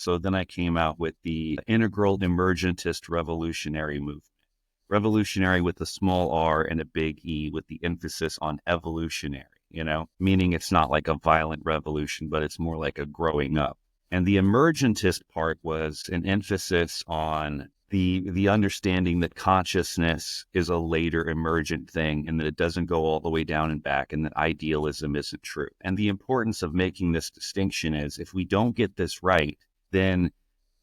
So then I came out with the Integral Emergentist Revolutionary Movement. Revolutionary with a small r and a big E with the emphasis on evolutionary, meaning it's not like a violent revolution, but it's more like a growing up. And the emergentist part was an emphasis on the understanding that consciousness is a later emergent thing and that it doesn't go all the way down and back and that idealism isn't true. And the importance of making this distinction is if we don't get this right, then,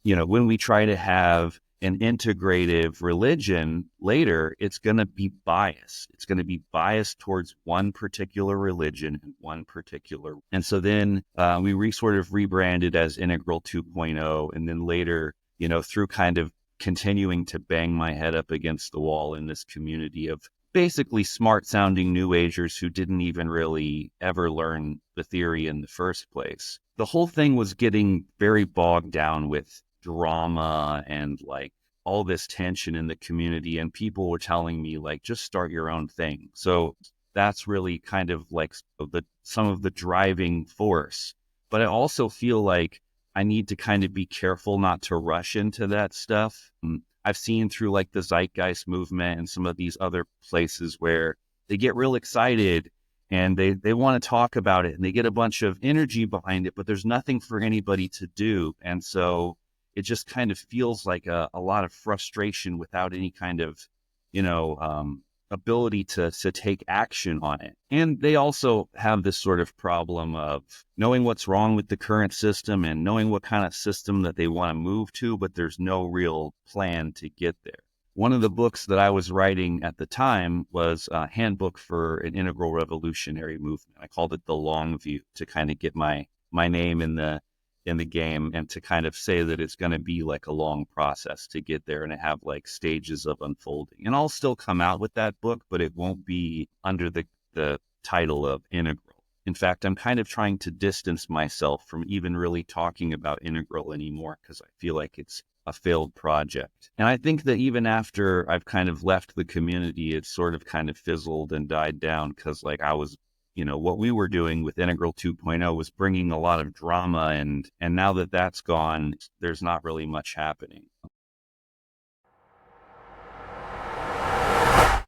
when we try to have an integrative religion later, it's going to be biased. It's going to be biased towards one particular religion and one particular. And so then we sort of rebranded as Integral 2.0. And then later, through kind of continuing to bang my head up against the wall in this community of basically smart sounding new agers who didn't even really ever learn the theory in the first place. The whole thing was getting very bogged down with drama and like all this tension in the community, and people were telling me like, just start your own thing. So that's really kind of like some of the driving force. But I also feel like I need to kind of be careful not to rush into that stuff. I've seen through like the Zeitgeist movement and some of these other places where they get real excited and they want to talk about it and they get a bunch of energy behind it, but there's nothing for anybody to do. And so it just kind of feels like a lot of frustration without any kind of, ability to take action on it. And they also have this sort of problem of knowing what's wrong with the current system and knowing what kind of system that they want to move to, but there's no real plan to get there. One of the books that I was writing at the time was a handbook for an integral revolutionary movement. I called it The Long View to kind of get my name in the game and to kind of say that it's going to be like a long process to get there and to have like stages of unfolding. And I'll still come out with that book, but it won't be under the title of Integral. In fact, I'm kind of trying to distance myself from even really talking about Integral anymore because I feel like it's a failed project. And I think that even after I've kind of left the community, it's sort of kind of fizzled and died down because like I was what we were doing with Integral 2.0 was bringing a lot of drama, and now that that's gone, there's not really much happening.